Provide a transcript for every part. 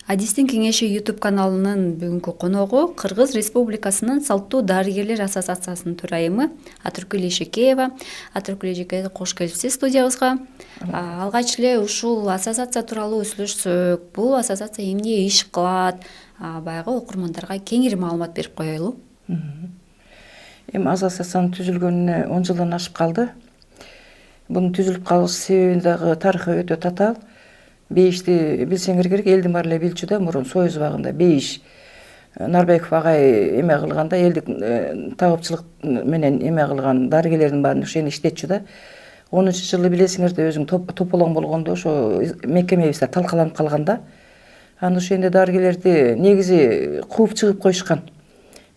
Адистин кеңеши YouTube каналынын бүгүнкү коногу Кыргыз Республикасынын салттуу дарыгерлер ассоциациясынын төрайымы Атыркүл Ишекеева. Атыркүл Ишекеева, кош келипсиз студиябызга. Алгач эле ушул ассоциация тууралуу сүйлөшсөк, бул ассоциация эмне иш кылат? Баягы окурмандарга кеңири маалымат берип коелу. Эми ассоциациянын түзүлгөнүнө 10 жылдан ашып калды. Бунун түзүлүп калыш себеби дагы тарыхы өтө татаал. Бейишти билсеңер керек, элдин баары эле билчү да, мурун Союз убагында Бейиш Нарбеков агай эме кылганда, элдик табыпчылык менен эме кылган дарыгерлердин баарын ошону иштетчү да. 10-жылы билесиңер да, өзүң тополоң болгондо ошо мекемебизде талкаланып калганда, аны ошондо дарыгерлерди негизи кууп чыгып коюшкан.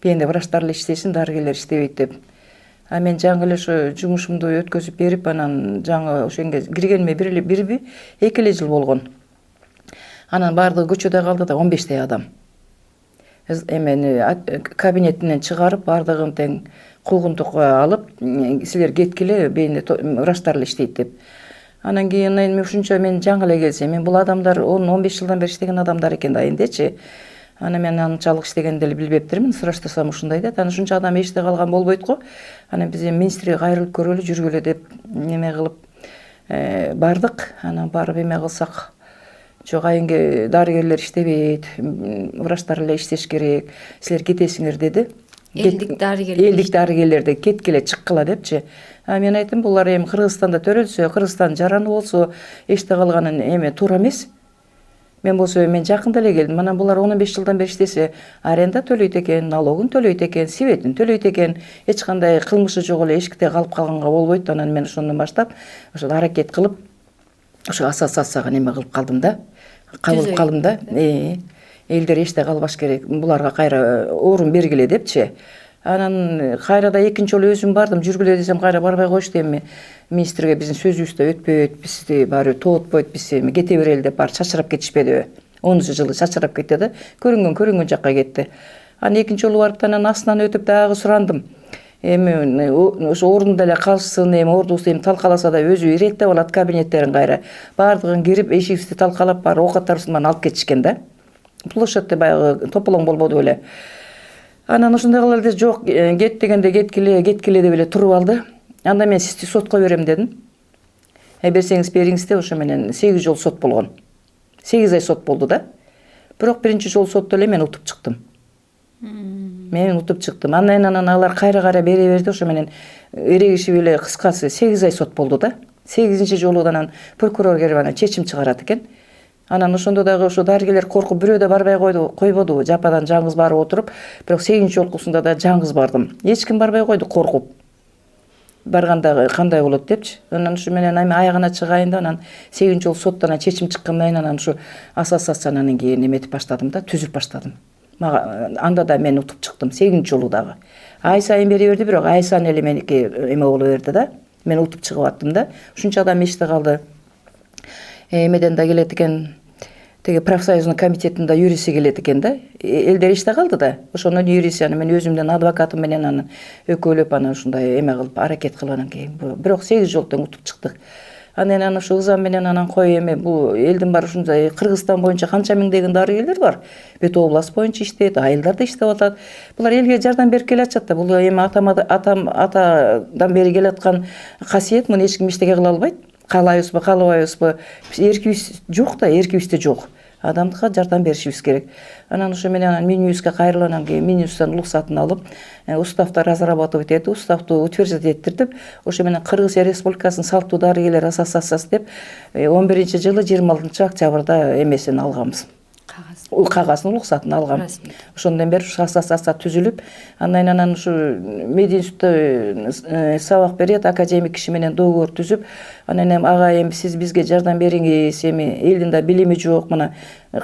Бенде врачтар эле иштесин, дарыгерлер иштебейт деп. Мен жаңы эле ошо жумушумду өткөзүп берип, анан жаңы ошоңго киргениме бирби, 2 жыл болгон. Анан баардыгы көчөдө калды да, 15 адам. Эмени кабинетинен чыгарып, баардыгын тең куугунтукка алып, силер кеткиле, бенде врачтар эле иштейт деп. Анан кийин мен ушунча мен жаңы эле келсем, мен бул адамдар 10-15 жылдан бери иштеген адамдар экен да эндечи. Анан мен анчалык иштегенди эле билбептирмин, сураштырсам ушундай дейт. Анан ушунча адам эшите калган болбойт го. Анан биз министрге кайрылып көрөлү, жүргүлө деп неме кылып бардык. Анан барып эме кылсак, жок, айынге дарыгерлер иштебейт, врачтар эле иштеш керек, силер кетесиңер деди. Элдик дарыгерлер кеткиле, чыккыла депчи. Мен айттым, булар эми Кыргызстанда төрөлсө, Кыргызстан жараны болсо, эшите калганын эме туура эмес. Мен болсо, мен жакында эле келдим. Анан булар 15 жылдан бери иштесе, аренда төлөйт экен, налогун төлөйт экен, себетин төлөйт экен. Эч кандай кылмышы жок эле эшикте калып калганга болбойт. Анан мен ошондон баштап ошо аракет кылып, ошо ассоциацияга неме кылып калдым да. Кабыл калдым да. Элдер эште калбаш керек. Буларга кайра орун бергиле депчи. Анан кайра да экинчи жолу өзүм бардым, жүргүлө десем кайра барбай коюшту. Эми министрге биздин сөзүбүз да өтпөйт, бизди баары тоотпойт, биз эми кете берели деп баары чачырап кетишпедиби? 10-жылы чачырап кетти да, көрүнгөн жакка кетти. Анан экинчи жолу барып анан астынан өтүп дагы сурандым. Эми ошо ордунда эле калсын, эми ордубузду эми талкаласа да өзү иреттеп алат кабинеттерин кайра. Баардыгын кирип, эшигибизди талкалап, баары оокаттарыбызды алып кетишкен да. Площадьте баягы тополоң болбоду беле. Анан ошондой кылалы, жок, кет дегенде кеткиле деп эле туруп алды. Анда мен сизди сотко берем дедим. Берсеңиз бериңиз деп, ошо менен 8 жол сот болгон. 8 ай сот болду да. Бирок биринчи жол сотто эле мен утуп чыктым. Анан алар кайра бере берди, ошо менен эрегишип эле кыскасы 8 ай сот болду да. 8-чи жолудан анан прокурор келип анан чечим чыгарат экен. Анан ошондо дагы ошо дарыгерлер коркуп бирөө да барбай койбоду, жападан жаңгыз барып отуруп, бирок 8-чи жолкусунда да жаңгыз бардым. Эч ким барбай койду, коркуп. Барганда кандай болот депчи. Анан ушу менен аягына чыгайын да, анан 8-чи жол соттан чечим чыккандан кийин анан ушу ассоциацияны анан кийин эметип баштадым да, түзүп баштадым. Анда да мен утуп чыктым, 8-чи жолу дагы. Ай сайын бере берди, бирок ай сайын эле меники эме боло берди да. Мен утуп чыгып аттым да. Ушунча адам эште калды. Эмеден да келет экен, теги профсоюздун комитетинде юриси келет экен да. Элдер иште калды да. Ошонун юриси, мен өзүмдүн адвокатым менен аны өкөлөп анан ушундай эме кылып аракет кылгандан кийин, бирок 8 жолдон утуп чыктык. Анан ушу ызам менен анан кой эме бул элдин баары ушундай Кыргызстан боюнча канча миңдеген дарыгерлер бар. Бүт область боюнча иштейт, айылдар да иштеп атат. Булар элге жардам берип келатышат да. Бул эми атадан бери келаткан касиет, муну эч ким эчтеке кыла албайт. Каалайбызбы, каалабайбызбы, эркибиз жок да, эркибизде жок. Адамдыкка жардам беришибиз керек. Анан ошо менен Минюстка кайрылгандан кийин Минюсттан уруксатын алып, уставты разработать этип, уставты утверждать эттиртип, ошо менен Кыргыз Республикасынын салттуу дарыгерлер ассоциациясы деп 11-жылы 26 октябрда эмесин алганбыз. Кагаздын уруксатын алгам. Ошондон бери ассоциация түзүлүп, анан ушу мединститутта сабак берет, академик киши менен договор түзүп, анан ага эми сиз бизге жардам бериңиз, эми элдин да билими жок, мына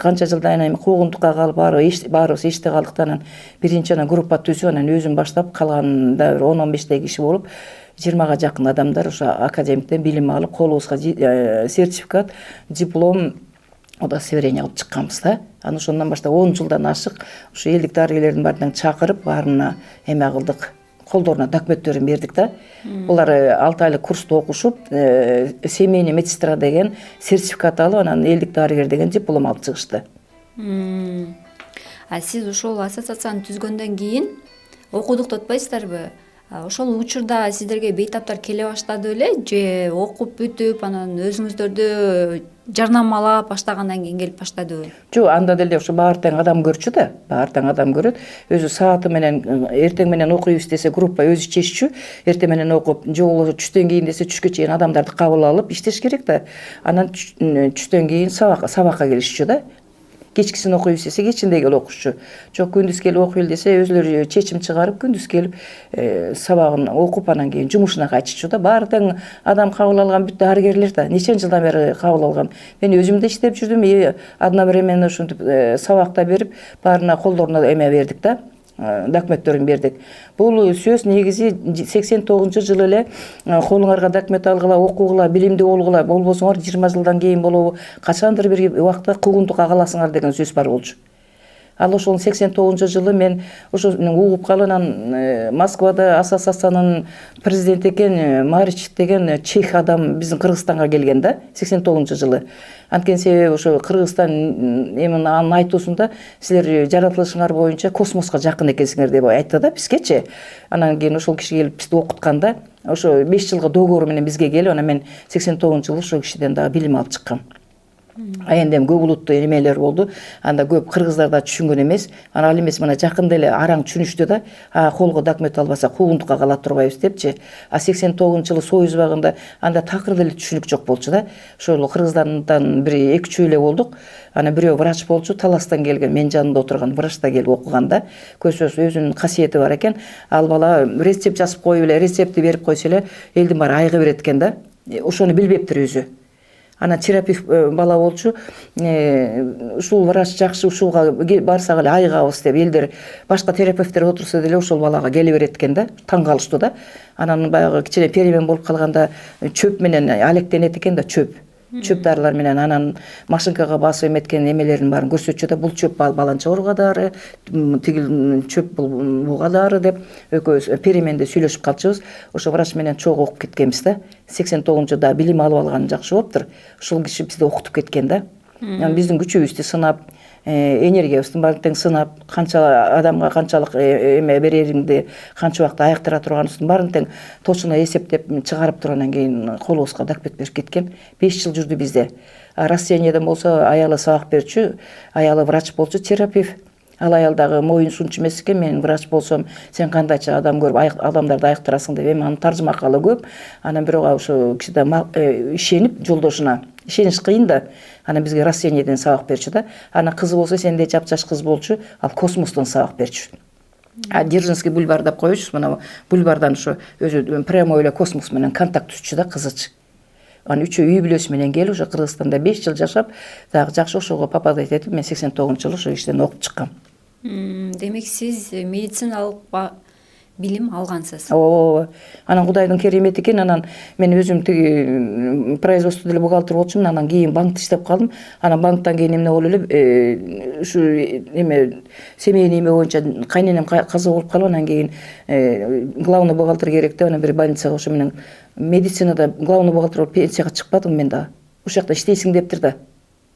канча жылдан эми куугунтукка калып баарыбыз эште калдыктан анан биринчи группа түзүп, анан өзүм баштап калганда 10-15 киши болуп, 20га жакын адамдар ошо академиктен билим алып, колубузга сертификат, диплом, удостоверение алып чыкканбыз да. Анан ошондон баштап 10 жылдан ашык ушу элдик дарыгерлердин баарынан чакырып, баарына эме кылдык, колдоруна документтерин бердик да. Булар 6 айлык курсту окушуп, семейный медсестра деген сертификат алып, анан элдик дарыгер деген диплом алып чыгышты. Сиз ошол ассоциацияны түзгөндөн кийин окудуктатпайсыздарбы? Ошол учурда сиздерге бейтаптар келе баштады беле же окуп бүтүп анан өзүңүздөрдү жарнамалап баштагандан кийин келип баштадыбы? Жок, анда деле ошо баары тең адам көрчү да, баары тең адам көрөт. Өзү сааты менен эртең менен окуйбуз десе группа өзү чеччү. Эртең менен окуп, же болбосо түштөн кийин десе түшкө чейин адамдарды кабыл алып иштеш керек да. Анан түштөн кийин сабакка келишчү да. Кечкисин окуйбуз десе кечинде келип окушчу. Жок, күндүз келип окуйлу десе өзүлөрү чечим чыгарып күндүз келип сабагын окуп анан кийин жумушуна кайтышчу да. Баары тең адам кабыл алган бүт дарыгерлер да. Нече жылдан бери кабыл алган. Мен өзүм да иштеп жүрдүм. Одновременно ушинтип сабакта берип, баарына колдоруна эме бердик да. Документтөрүн бердик. Бул сөз негизи 89-жылы эле колуңарга документ алгыла, окугула, билимдүү болгула, болбосоңор 20 жылдан кийин болобу, качандыр бир убакта куугунтукка каласыңар деген сөз бар болчу. Ал ошол 89-жылы мен ошо угуп калып, анан Москвада ассоциациянын президенти экен Марич деген чех адам биздин Кыргызстанга келген да, 89-жылы. Анткени себеби ошо Кыргызстан эмин анын айтуусунда силер жаратылышыңар боюнча космоско жакын экенсиңер деп айтты да бизгечи. Анан кийин ошол киши келип бизди окутканда, ошо 5 жылга договор менен бизге келип, анан мен 89-жылы ошол кишиден дагы билим алып чыккам. Эми көп улуттуу эмелер болду. Анда көп кыргыздар да түшүнгөн эмес. Ал эмес мына жакында эле араң түшүнүштү да. Колго документ албаса куугунтукка кала турбайбыз депчи. 89-жылы Союз убагында анда такыр деле түшүнүк жок болчу да. Ошол кыргыздардан бир 2-3 эле болдук. Анан бирөө врач болчу, Таластан келген, мен жанында отурган врач да келип окуган да. Көрсөз өзүнүн касиети бар экен. Ал бала рецепт жазып коюп эле, рецептти берип койсо эле элдин баары айыгы берет экен да. Ошону билбептир өзү. Анан терапевт бала болчу, ушул врач жакшы, ушуга барсак эле айыгабыз деп элдер башка терапевттер отурса деле ошол балага келе берет экен да, таң калыштуу да. Анан баягы кичине перемен болуп калганда чөп менен алектенет экен да, чөп дарылар менен анан машинкага басып эметкен эмелерин баарын көрсөтчү да. Бул чөп баланча ооруга дары, тигил чөп буга дары деп экөөбүз переменде сүйлөшүп калчубуз. Ошо врач менен чогуу окуп кеткенбиз да. 89-жылда билим алып алган жакшы болуптур. Ушул киши бизди окутуп кеткен да. Биздин күчүбүздү сынап, энергиябызды баарын тең сынап, канча адамга канчалык эме береримди, канча убакта айыктыра турганыбыздын баарын тең точно эсептеп чыгарып тургандан кийин колубузга документ берип кеткен. 5 жыл жүрдү бизде. Россияниядан болсо аялы сабак берчү, аялы врач болчу, терапевт. Ал аял дагы моюн сунчу эмес экен, мен врач болсом, сен кандайча адам көрүп адамдарды айыктырасың деп, эми анын таржыма акалы көп. Анан бирок ошо киши да ишенип жолдошуна, ишениш кыйын да. Анан бизге Россияниядан сабак берчү да. Анан кызы болсо сенде жапжаш кыз болчу, ал космостон сабак берчү. Дзержинский бульвар деп коечуз, мына бульвардан ошо өзү прямой эле космос менен контакт түзчү да кызычы. Анан үчөө үй бүлөсү менен келип, ошо Кыргызстанда 5 жыл жашап, дагы жакшы ошого попадать этип, мен 89-жылы ошо иштен окуп чыккам. Демек сиз медициналык билим алгансыз. Ооба. Анан Кудайдын керемети экен. Анан мен өзүм тиги производстводо деле бухгалтер болчумун. Анан кийин банкта иштеп калдым. Анан банктан кийин эмне болуп эле ушу эме семейный эме боюнча кайненем каза болуп калып, анан кийин главный бухгалтер керек деп анан бир больницага ошо менен медицинада главный бухгалтер болуп пенсияга чыкпадым мен да. Ошол жакта иштейсиң дептир да.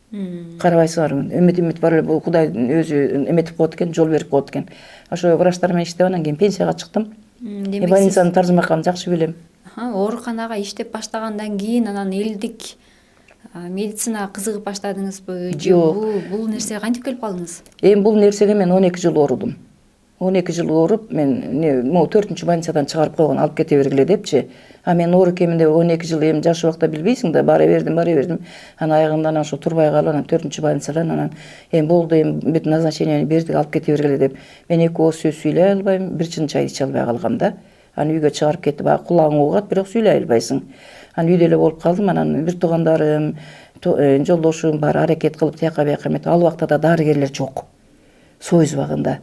Карабайсыңар, үмүт бар эле, бул Кудай өзү эметип коет экен, жол берип коет экен. Ошо врачтар менен иштеп анан кийин пенсияга чыктым. Больницанын таржымаканын жакшы билем. Ооруканага иштеп баштагандан кийин анан элдик медицинага кызыгып баштадыңызбы? Же бул нерсеге кантип келип калдыңыз? Эми бул нерсеге мен 12 жыл оорудум. 12 жыл ооруп, мен могу 4-чү больницадан чыгарып койгон, алып кете бергиле депчи. Мен ооруп экенмин деп 12 жыл эми жаш убакта билбейсиң да, бара бердим. Анан аягында анан ошо турбай калып, анан 4-чү больницадан анан эми болду, эми бүт назначениени бердик, алып кете бергиле деп. Мен 2 ооз сөз сүйлөй албайм, бир чын чай иче албай калгам да. Анан үйгө чыгарып кетти, баягы кулагың угат, бирок сүйлөй албайсың. Анан үйдө эле болуп калдым. Анан бир туугандарым, жолдошум бар аракет кылып тияка бияка эметип, ал убакта да дарыгерлер жок. Союз багында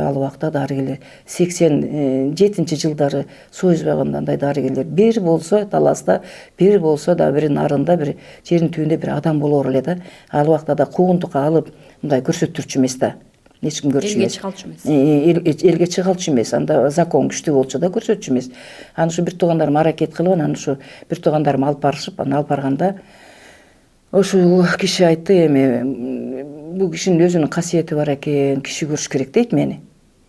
ал убакта дарыгерлер 87-жылдары Союз багында андай дарыгерлер бир болсо Таласта, бир болсо да бир нарында, бир жердин түбүндө бир адам болор эле да. Ал убакта да куугунтукка алып мындай көрсөттүрчү эмес да. Эч ким көрчү эмес. Элге чыгалчу эмес. Анда закон күчтүү болчу да, көрсөтчү эмес. Анан ушу бир туугандарым аракет кылып, анан ушу бир туугандарым алып барышып, анан алып барганда ошол киши айтты, эми бул кишинин өзүнүн касиети бар экен, киши көрүш керек дейт мени.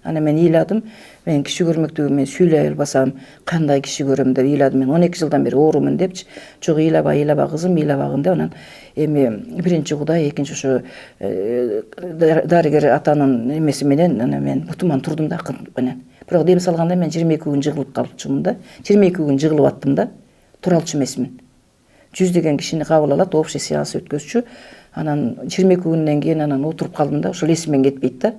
Ана мен ыйладым, мен киши көрмөктүгү мен сүйлөй албасам кандай киши көрөм деп ыйладым. Мен 12 жылдан бери оорумун депчи. Жок, ыйлаба кызым, ыйлабагын деп анан эми биринчи Кудай, экинчи ошо дарыгер атанын эмеси менен ана мен бутуман турдум да акыртып менен. Бирок дем салганда мен 22 күн жыгылып калчумун да. 22 күн жыгылып аттым да. Тура алчу эмесмин. 100 деген кишини кабыл алат, общий сеанс өткөзчү. Анан 22 күндөн кийин анан отуруп калдым да, ошол эсимден кетпейт да.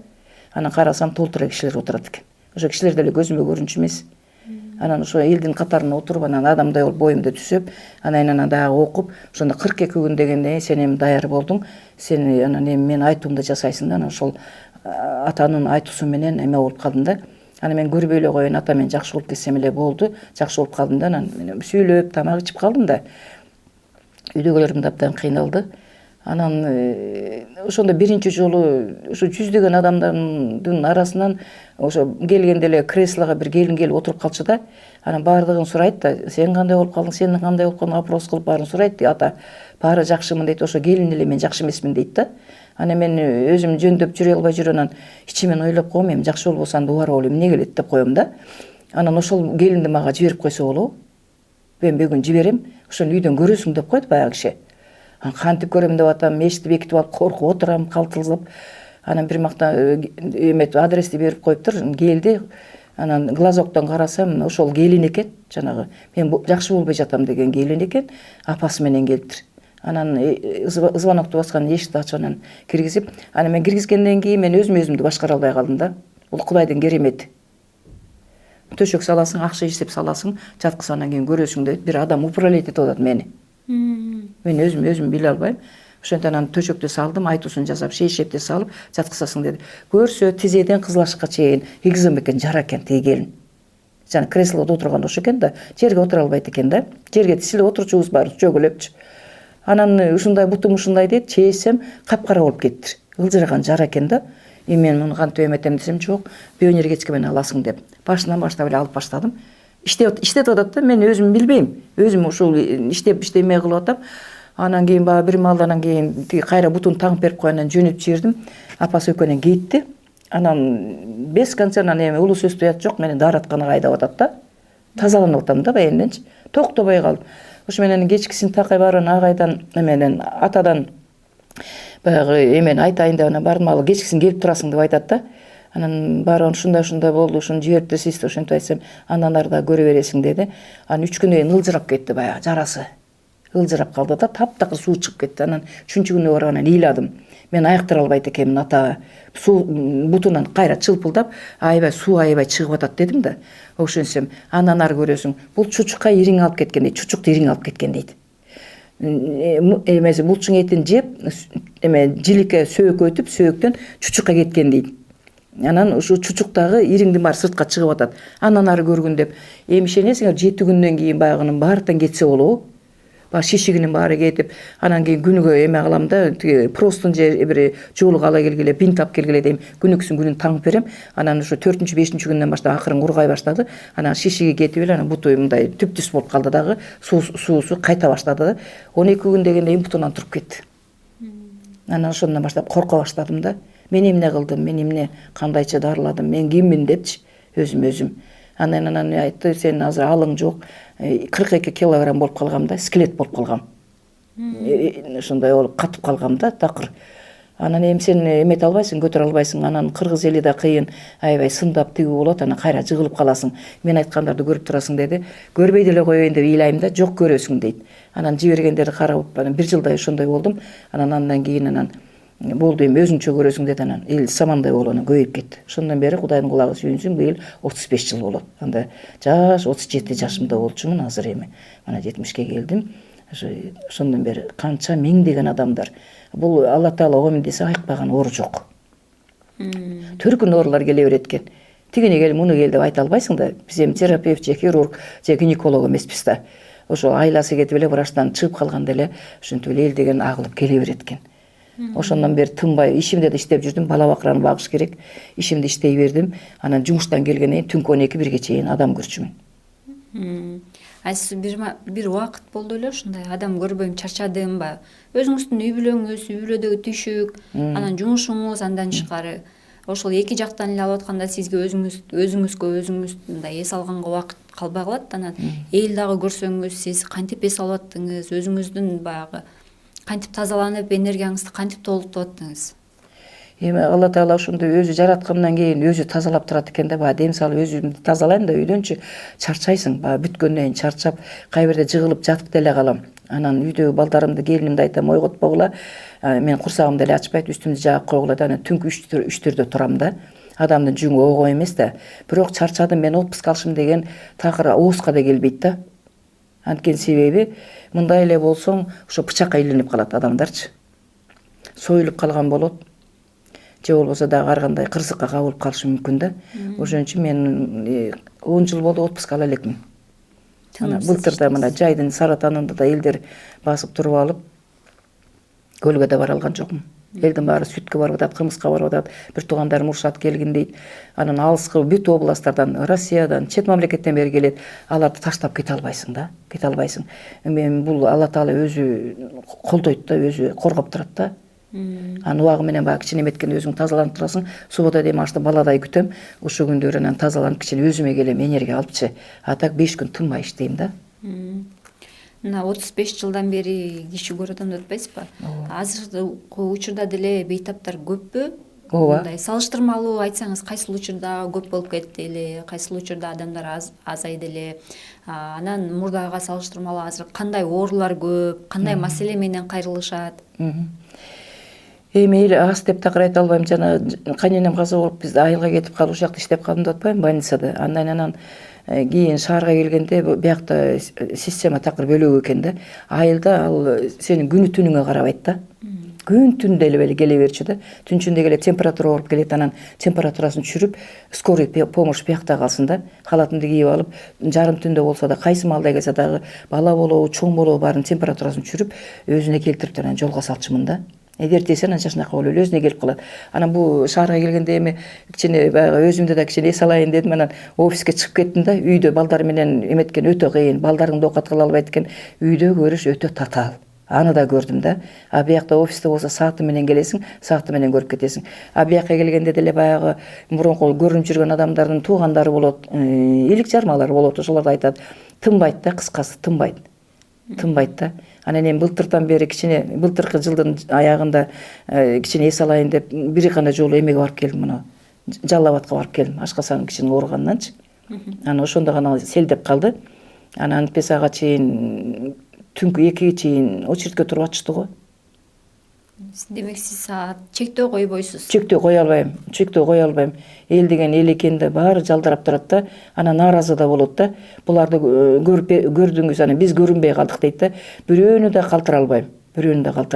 Анан карасам толтура кишилер отурат экен. Ошо кишилер деле көзүмө көрүнчү эмес. Анан ошо элдин катарына отуруп, анан адамдай болуп боюмду түзөп, анан дагы окуп, ошондо 42 күн дегенде сен эми даяр болдуң, сен анан эми мен айтуумду жасайсың да. Анан ошол атанын айтуусу менен эме болуп калдым да. Анан мен көрбөй эле коеюн, ата мен жакшы болуп кетсем эле болду. Жакшы болуп калдым да. Анан мен сүйлөп, тамак ичип калдым да. Үйдөгүлөрүм да абдан кыйналды. Анан ошондо биринчи жолу ошо 100 адамдардын арасынан ошо келгенде эле креслого бир келин келип отуруп калчу да. Анан баардыгын сурайт да, сен кандай болуп калдың, сен кандай болуп калдың, опрос кылып баарын сурайт. Ата баары жакшымын дейт, ошо келин эле мен жакшы эмесмин дейт да. Анан мен өзүм жөндөп жүрө албай жүрүп, анан ичимен ойлоп коем, эми жакшы болбосо анда убара болом, эмне келет деп коем да. Анан ошол келинди мага жиберип койсо болобу? Мен бүгүн жиберем, ошону үйдөн көрөсүң деп койду баягы киши. Анан кантип көрөм деп атам, эшитип бекитип алып коркуп отурам, калтырылып. Анан бир макта эметип адрести берип коюптур, келди. Анан глазоктон карасам, ошол келин экен, жанагы мен жакшы болбой жатам деген келин экен, апасы менен келиптир. Анан звонокту баскан, эшикти ачып анан киргизип, анан мен киргизгенден кийин мен өзүмдү башкара албай калдым да. Бул Кудайдын керемети. Төшөк саласың, акча иштеп саласың, жаткызгандан кийин көрөсүң деп бир адам управлять этип атат мени. Мен өзүм биле албайм. Ошентип анан төшөктү салдым, айтуусун жасап, шейшепти салып жаткызасың деди. Көрсө тизеден кызылашка чейин кийгизем экен, жара экен тиги келин. Жана креслода отурган ошо экен да, жерге отура албайт экен да. Жерге силе отурчубуз баары чөгөлөпчү. Анан ушундай бутум ушундай дейт, чейсем капкара болуп кеттир. Ылжыраган жара экен да. Мен муну кантип эметем десем, жок, бионер кечке менен аласың деп. Башынан баштап эле алып баштадым. Иштеп атат да, мен өзүм билбейм. Өзүм ушул иштеме кылып атам. Анан кийин баягы бир маалдан кийин тиги кайра бутун таңып берип койгондон жөнөтүп жибердим. Апасы экөөнөн кетти. Анан без концернан эми улуу сөз туят жок, мени дааратканага айдап атат да. Тазаланып атам да баянденчи. Токтобой калдым. Ошо менен кечкисин такай барган агайдан эменен атадан баягы эмен айтайын деп анан бардым, ал кечкисин келип турасың деп айтат да. Анан баары ушундай болду, ушуну жиберипсиз, ошентип айтсам, андан ары да көрө бересиң деди. Анан 3 күндөн кийин ылжырап кетти баягы жарасы. Ылжырап калды да, таптакыр суу чыгып кетти. Анан 3-күнү барганан ыйладым. Мен аяктыра албайт экенмин, ата суу бутунан кайра чылпылдап, аябай суу аябай чыгып атат дедим да. Ошентсем, андан ары көрөсүң, бул чучукка ириң алып кеткен дейт, чучукту ириң алып кеткен дейт. Эмеси булчуң этин жеп, жиликке сөөкөйтүп, сөөктөн чучукка кеткен дейт. Анан ушу чучуктагы ириңдин баары сыртка чыгып атат. Андан ары көргүн деп, эми ишенесиңер 7 күндөн кийин баягынын баардыгын кетсе болобу? Баа шишигинин баары кетип, анан кийин күнүгө эме кылам да, тиги простун же бир жолук ала келгиле, бинт алып келгиле дейм. Күнүн таңып берем. Анан ушу 4-5 күндөн баштап акырын кургай баштады. Анан шишиги кетип эле, анан буту мындай түп-түз болуп калды дагы. Суусу кайта баштады да. 12 күн дегенде бутунан туруп кетти. Анан ошондон баштап корко баштадым да. Мен эмне кылдым, мен эмне кандайча дарыладым, мен киммин депчи өзүм. Анан айтты, сен азыр алың жок, 42 килограмм болуп калгам да, скелет болуп калгам. Ошондой болуп катып калгам да, такыр. Анан эми сен эмете албайсың, көтөрө албайсың. Анан кыргыз эли да кыйын, аябай сындап тигүү болот, анан кайра жыгылып каласың. Мен айткандарды көрүп турасың деди. Көрбөй деле коеюн деп ыйлайм да, жок көрөсүң дейт. Анан жибергендерди карап, анан 1 жылдай ошондой болдум. Андан кийин болду, эми өзүңчө көрөсүң деди. Анан эл самандай болуп анан көбөйүп кетти. Ошондон бери Кудайдын кулагы сүйүнсүн, быйыл 35 жыл болот. Анда жаш 37 жашымда болчумун, азыр эми мана 70ке келдим. Ошондон бери канча миңдеген адамдар. Бул Алла Таала ом десе айыкпаган оору жок. Төркүн оорулар келе берет экен. Тигини кел, муну кел деп айта албайсың да. Биз эми терапевт же хирург же гинеколог эмеспиз да. Ошо айласы кетип эле врачтан чыгып калганда эле ошентип эле эл деген агылып келе берет экен. Ошондон бери тынбай ишимде да иштеп жүрдүм, бала бакыраны багыш керек. Ишимди иштей бердим. Анан жумуштан келгенден кийин түнкү 12-1ге чейин адам көрчүмүн. бир убакыт болду эле ушундай адам көрбөйм, чарчадым, баягы өзүңүздүн үй бүлөңүз, үй бүлөдөгү түйшүк, анан жумушуңуз, андан тышкары ошол эки жактан эле алып атканда сизге өзүңүз мындай эс алганга убакыт калбай калат. Анан эл дагы көрсөңүз, сиз кантип эс алып аттыңыз, өзүңүздүн баягы кантип тазаланып, энергияңызды кантип толуктуп аттыңыз. Эми Алла Таала ошондой өзү жараткандан кийин өзү тазалап турат экен да. Баягы дем салып өзүмдү тазалайм да үйдөнчү чарчайсың. Баягы бүткөндөн кийин чарчап, кай бирде жыгылып жатып деле калам. Анан үйдөгү балдарымды, келинимди айтам, ойготпогула. Мен курсагымды эле ачпайт, үстүмдү жаап койгула да. Анан түнкү 3-4дө турам да. Адамдын жүңү ого эмес да. Бирок чарчадым, мен отпуск алышым деген такыр ооска да келбейт да. Анткени себеби мындай эле болсоң, ошо бычакка илинип калат адамдарчы. Союлуп калган болот. Же болбосо дагы ар кандай кырсыкка кабылып калышы мүмкүн да. Ошон үчүн мен 10 жыл болду отпуск ала элекмин. Былтырда мына жайдын Саратанында да элдер басып туруп алып, көлгө да бара алган жокмун. Элдин баары сүткө барып атат, кымызга барып атат. Бир туугандарым урушат келгин дейт. Анан алыскы бүт областтардан, Россиядан, чет мамлекеттен бери келет. Аларды таштап кете албайсың да, кете албайсың. Мен бул Алла Таала өзү колдойт да, өзү коргоп турат да. Анан убагы менен баягы кичине эметкенде өзүң тазаланып турасың. Суббота дейм ашты баладай күтөм. Ошо күндөрү анан тазаланып кичине өзүмө келем, энергия алыпчы. А так 5 күн тынбай иштейм да. Мына 35 жылдан бери киши көрөдөн өтпөйсүзбү? Азыркы учурда деле бейтаптар көппү? Ооба. Мындай салыштырмалуу айтсаңыз, кайсыл учурда көп болуп кетти эле, кайсыл учурда адамдар азайды эле? Анан мурдага салыштырмалуу азыр кандай оорулар көп, кандай маселе менен кайрылышат? Эми эле аз деп такыр айта албайм. Жана кайненем каза болуп биз айылга кетип калып ушул жакта иштеп калдым деп атпайм, больницада. Анан кийин шаарга келгенде биякта система такыр бөлөк экен да. Айылда ал сенин күнү түнүңө карабайт да. Күн түн деле келе берчү да. Түн ичинде келет, температура ооруп келет, анан температурасын түшүрүп, скорый помощь биякта калсын да. Халатымды кийип алып, жарым түндө болсо да, кайсы маалда келсе дагы бала болобу, чоң болобу баарын температурасын түшүрүп, өзүнө келтирип анан жолго салчумун да. Эдертесе анан жашынакай болуп эле өзүнө келип калат. Анан бул шаарга келгенде эми кичине баягы өзүмдү да кичине эс алайын дедим. Анан офиске чыгып кеттим да. Үйдө балдар менен эметкен өтө кыйын. Балдарыңды оокат кыла албайт экен. Үйдө көрүш өтө татаал. Аны да көрдүм да. А биякта офисте болсо сааты менен келесиң, сааты менен көрүп кетесиң. А биякка келгенде деле баягы мурунку көрүнүп жүргөн адамдардын туугандары болот, илик жармалар болот. Ошолор да айтат, тынбайт да, кыскасы тынбайт. Тынбайт да. Анан эми былтыртан бери кичине, былтыркы жылдын аягында кичине эс алайын деп бир гана жолу эмеге барып келдим, мына Жалал Абадка барып келдим, ашкасаным кичине ооруганданчы. Анан ошондо гана селдеп калды. Анан антпес ага чейин түнкү 2-ге чейин очередке туруп атышты го. Демек сиз чектөө койбойсуз. Чектөө кое албайм. Эл деген эл экен да, баары жалдырап турат да, анан нааразы да болот да. Буларды көрдүңүз, анан биз көрүнбөй калдык дейт да. Бирөөнү да калтыра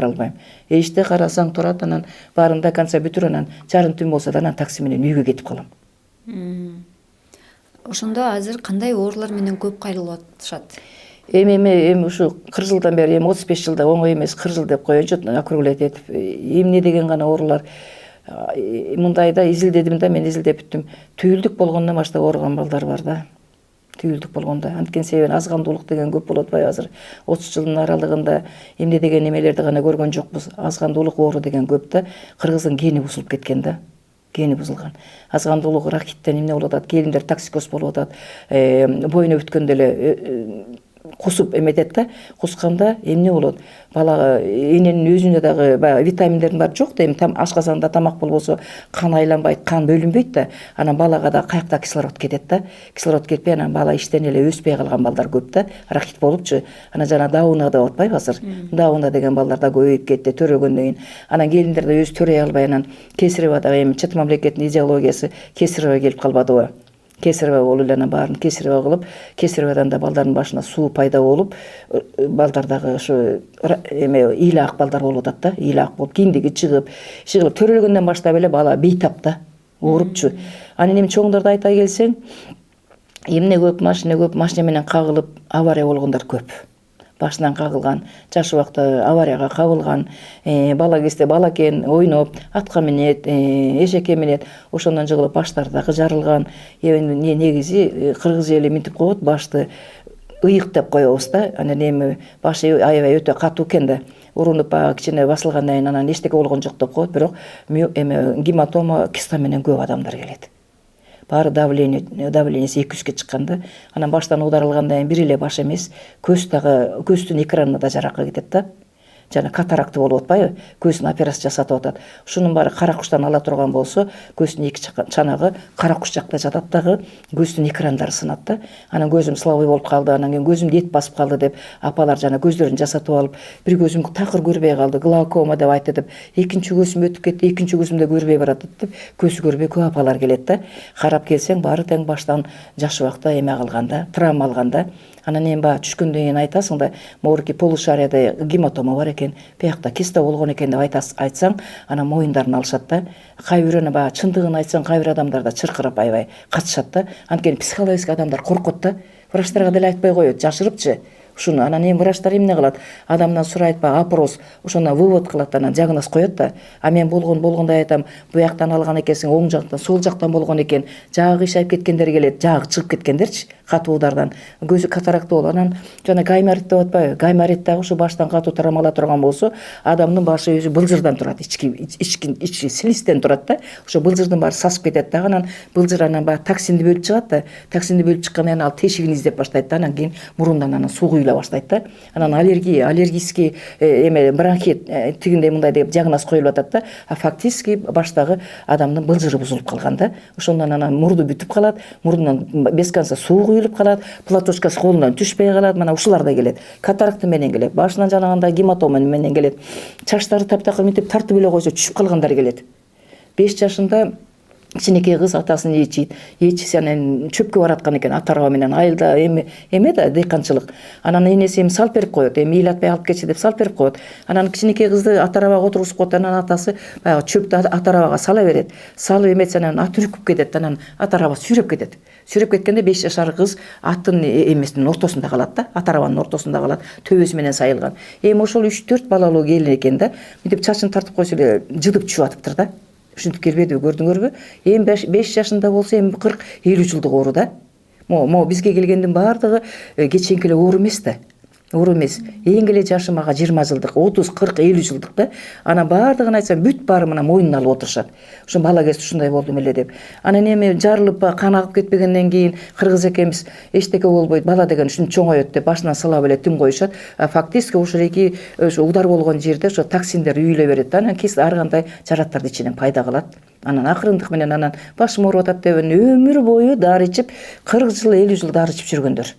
албайм. Эшикте карасаң турат, анан баарын до конца бүтүр, анан жарым түн болсо да анан такси менен үйгө кетип калам. Ошондо азыр кандай оорулар менен көп кайрылып атышат? Эми ушу 40 жылдан бери, 35 жылда оңой эмес, 40 жыл деп коеюнчу, округлять этип, эмне деген гана оорулар. Мындайда изилдедим да, мен изилдеп бүттүм. Түйүлдүк болгондон баштап ооруган балдар бар да. Түйүлдүк болгондо. Анткени себеби азгандуулук деген көп болот бай азыр. 30 жылдын аралыгында эмне деген немелерди гана көргөн жокпуз. Азгандуулук оору деген көп да. Кыргыздын гени бузулуп кеткен да. Гени бузулган. Азгандуулук рахиттен эмне болуп атат? Келиндер токсикоз болуп атат. Бойуна бүткөндө эле кусуп эметет да. Кусканда эмне болот? Бала эненин өзүнө дагы баягы витаминдердин баары жок да, эми ашказанда тамак болбосо кан айланбайт, кан бөлүнбөйт да. Анан балага да каякта кислород кетет да. Кислород кетпей анан бала иштен эле өспөй калган балдар көп да. Рахит болупчу. Анан жана дауна деп атпайбы азыр? Дауна деген балдар да көбөйүп кетти төрөгөндөн кийин. Анан келиндер да өзү төрөй албай анан кесарево дагы эми чет мамлекеттин идеологиясы кесарево келип калбадыбы? Кесарево болуп эле анан баарын кесарево кылып, кесареводан да балдардын башына суу пайда болуп, балдар дагы ошо эме ыйлаак балдар болуп атат да, ыйлаак болуп, киндиги чыгып төрөлгөндөн баштап эле бала бейтап да, оорупчу. Анан эми чоңдорду айта келсең, эмне көп, машина менен кагылып авария болгондор көп. Башынан кагылган, жаш убакта аварияга кабылган, бала кезде балакен ойноп, атка минет, эшекке минет, ошондон жыгылып баштары дагы жарылган. Негизи кыргыз эли минтип коет, башты ыйык деп коебуз да. Анан эми башы аябай өтө катуу экен да. Урунуп баягы кичине басылгандан кийин анан эчтеке болгон жок деп коет, бирок эме гематома, киста менен көп адамдар келет. Баары давлениеси 200-ке чыкканда, анан баштан ударылгандан кийин бир эле баш эмес, көз дагы, көздүн экранына да жаракка кетет да. Жана катаракты болуп атпайбы? Көздүн операция жасатып атат. Ушунун баары кара куштан ала турган болсо, көздүн эки чанагы кара куш жакта жатат дагы, көздүн экрандары сынат да. Анан көзүм слабый болуп калды, анан кийин көзүмдү эт басып калды деп апалар жана көздөрүн жасатып алып, бир көзүм такыр көрбөй калды, глаукома деп айтты деп, экинчи көзүм өтүп кетти, экинчи көзүм да көрбөй баратат деп, көзү көрбөй көп апалар келет да. Карап келсең баары тең баштан жаш убакта эме кылганда, травма алганда. Анан эми баягы түшкөндөн кийин айтасың да, могуки полушарияда гематома бар экен, биякта киста болгон экен деп айтсаң, анан моюндарын алышат да. Кай бирөөнө баягы чындыгын айтсаң, кай бир адамдар да чыркырап аябай катышат да. Анткени психологически адамдар коркот да. Врачтарга деле айтпай коет, жашырыпчы. Ушуну анан эми врачтар эмне кылат? Адамдан сурайт баягы опрос, ошондон вывод кылат, анан диагноз коет да. А мен болгондой айтам, буяктан алган экенсиң, оң жактан, сол жактан болгон экен. Жагы кыйшайып кеткендер келет, жагы чыгып кеткендерчи, катуу удардан. Көзү катаракты болуп, анан жана гайморит деп атпайбы? Гайморит дагы ушу баштан катуу травмалар турган болсо, адамдын башы өзү былжырдан турат, ички слизден турат да. Ошо былжырдын баары сасып кетет да, анан былжыр анан баягы токсинди бөлүп чыгат да. Токсинди бөлүп чыккандан кийин ал тешигин издеп баштайт да, анан кийин мурундан анан суу куюла баштайт да. Анан аллергический эме бронхит тигиндей мындай деп диагноз коюлуп атат да. А фактически баштагы адамдын былжыры бузулуп калган да. Ошондон анан мурду бүтүп калат, мурдунан без конца суу куюлуп калат, платочкасы колунан түшпөй калат. Мына ушулар да келет. Катаракта менен келет, башынан жанагандай гематома менен келет. Чачтары таптакыр мынтип тартып эле койсо түшүп калгандар келет. 5 жашында кичинекей кыз атасын ээчийт. Ээчиси анан чөпкө бараткан экен, ата араба менен айылда эме да дыйканчылык. Анан энеси эми салып берип коет, эми эл атпай алып кетчи деп салып берип коет. Анан кичинекей кызды ата арабага отургузуп коет, анан атасы баягы чөптү ата арабага сала берет. Салып эметсе анан ат үркүп кетет, анан ата араба сүйрөп кетет. Сүйрөп кеткенде 5 жашар кыз аттын эмесинин ортосунда калат да, ата арабанын ортосунда калат, төбөсү менен сайылган. Эми ошол 3-4 балалуу келин экен да, мынтип чачын тартып койсо эле жыдып чүп атыптыр да. Ушинтип келбедиби, көрдүңөрбү? Эми 5 жашында болсо эми 40-50 жылдык оору да. Могу бизге келгендин баардыгы кеченки эле оору эмес да. Оору эмес. Эң эле жашы мага 20 жылдык, 30, 40, 50 жылдык да. Анан баардыгын айтсам бүт баары мына моюнуна алып отурушат. Ошо бала кезде ушундай болдум эле деп. Анан эми жарылып кан агып кетпегенден кийин кыргыз экенбиз эчтеке болбойт, бала деген ушун чоңоет деп башынан сылап эле түн коюшат. Фактически ошол эки ошо удар болгон жерде ошо токсиндер үйүлө берет да. Анан кис ар кандай жараттарды ичинен пайда кылат. Анан акырындык менен анан башым ооруп атат деп өмүр бою дары ичип, 40 жыл, 50 жыл дары ичип жүргөндөр.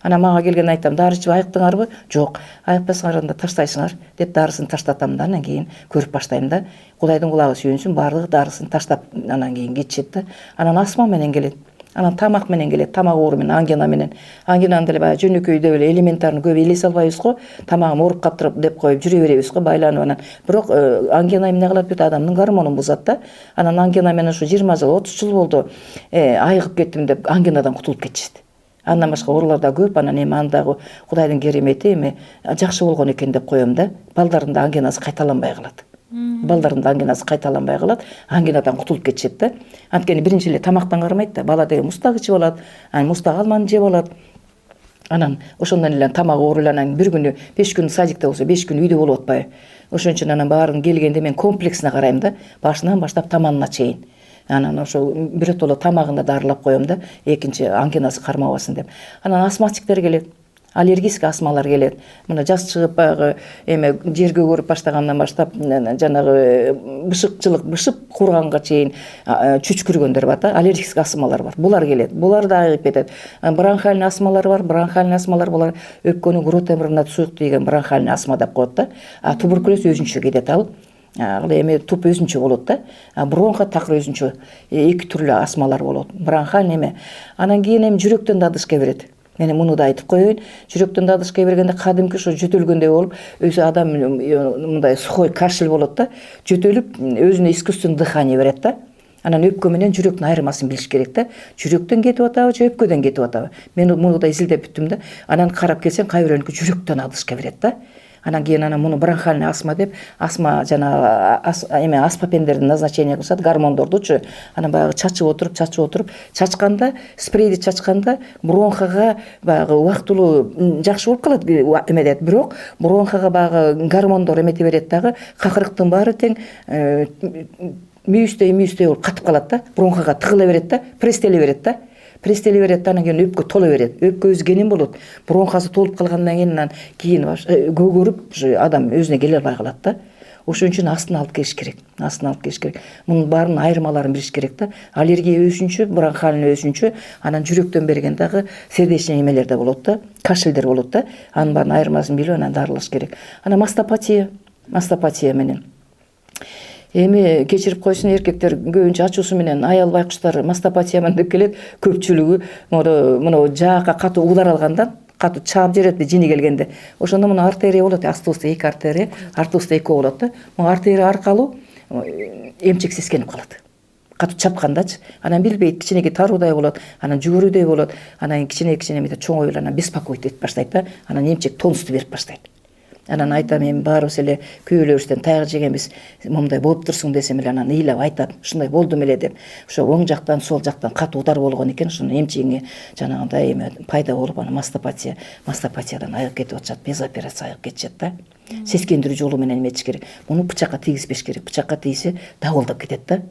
Анан мага келген айтам, дары ичип айыктыңарбы? Жок, айыкпасаңар анда таштайсыңар деп дарысын таштатам да, анан кийин көрүп баштайм да. Кудайдын кулагы сүйүнсүн, баардыгы дарысын таштап анан кийин кетишет да. Анан астма менен келет. Анан тамак менен келет, тамак оору менен, ангина менен. Ангинаны деле баягы жөнөкөй деп эле элементарный көп элесе албайбыз го. Тамагым ооруп каптырып деп коюп жүрө беребиз го, байланып анан. Бирок ангина эмне кылат? Бүт адамдын гормонун бузат да. Анан ангина менен ушу 20 жыл, 30 жыл болду. Айыгып кеттим деп ангинадан кутулуп кетишет. Андан башка оорулар да көп, анан эми андагы Кудайдын керемети эми жакшы болгон экен деп коем да. Балдардын да ангинасы кайталанбай калат. Балдардын да ангинасы кайталанбай калат, ангинадан кутулуп кетишет да. Анткени биринчи эле тамактан кармайт да. Бала деген мустак ичип алат, анан мустак алманы жеп алат. Анан ошондон эле тамак ооруланан бир күнү 5 күн садикте болсо 5 күн үйдө болуп атпайбы. Ошон үчүн анан баарын келгенде мен комплексине карайм да. Башынан баштап таманына чейин. Анан ошол биротоло тамагын да дарылап коем да, экинчи ангинасы кармабасын деп. Анан астматиктер келет. Аллергический астмалар келет. Мына жаз чыгып баягы эме жерге көрүп баштагандан баштап жанагы бышыкчылык, бышып курганга чейин чүчкүргөндөр бар да, аллергический астмалар бар. Булар келет. Булар да айыгып кетет. Бронхальный астмалар бар. Бронхальный астмалар булар өпкөнүн гротемиринде суюк тийген бронхальный астма деп коет да. А туберкулез өзүнчө кетет ал. Эме туп өзүнчө болот да. Бронха такыр өзүнчө эки түрлүү астмалар болот. Бронхальный эме. Анан кийин эми жүрөктөн да дышка берет. Мен муну да айтып коеюн. Жүрөктөн да дышка бергенде кадимки ошо жөтөлгөндөй болуп, өзү адам мындай сухой кашель болот да. Жөтөлүп өзүнө искусственный дыхание берет да. Анан өпкө менен жүрөктүн айырмасын билиш керек да. Жүрөктөн кетип атабы же өпкөдөн кетип атабы? Мен муну да изилдеп бүттүм да. Анан карап келсең кайбирөөнүкү жүрөктөн дышка берет да. Анан кийин муну бронхальный астма деп, астма жана аспапендердин назначение кылышат, гормондордучу. Анан баягы чачып отуруп, чачканда, спрейди чачканда бронхага баягы убактылуу жакшы болуп калат эмедет. Бирок бронхага баягы гормондор эмете берет дагы, какырыктын баары тең мүйүздөй болуп катып калат да, бронхага тыгыла берет да, престеле берет да, анан кийин өпкө тола берет. Өпкө өзгенен болот. Бронхасы толуп калгандан кийин көгөрүп адам өзүнө келе албай калат да. Ошон үчүн астын алып келиш керек. Мунун баарынын айырмаларын билиш керек да. Аллергия өзүнчө, бронхальный өзүнчө, анан жүрөктөн берген дагы сердечный эмелер да болот да, кашелдер болот да. Анын баарынын айырмасын билип анан дарылаш керек. Анан мастопатия менен эми кечирип койсун, эркектер көбүнчө ачуусу менен аял байкуштар мастопатиямен деп келет. Көпчүлүгү мына жаакка катуу удар алгандан, катуу чаап жиберет жини келгенде. Ошондо мына артерия болот, астыбызда 2 артерия, артыбызда 2 болот да. Мына артерия аркылуу эмчек сескенип калат. Катуу чапкандачы. Анан билбейт, кичинекей таруудай болот, анан жүгүрүүдөй болот, анан кичине мынтип чоңоюп анан беспокоить этип баштайт да. Анан эмчек тонусту берип баштайт. Анан айтам, эми баарыбыз эле күйөөлөрүбүздөн таяк жегенбиз, момундай болуп турсуң десем эле анан ыйлап айтат, ушундай болдум эле деп. Ошо оң жактан, сол жактан катуу удар болгон экен, ошону эмчегиңе жанагындай эме пайда болуп, анан мастопатиядан айыгып кетип атышат, без операция айыгып кетишет да. Сескендирүү жолу менен эметиш керек. Муну бычакка тийгизбеш керек. Бычакка тийсе дабылдап кетет да.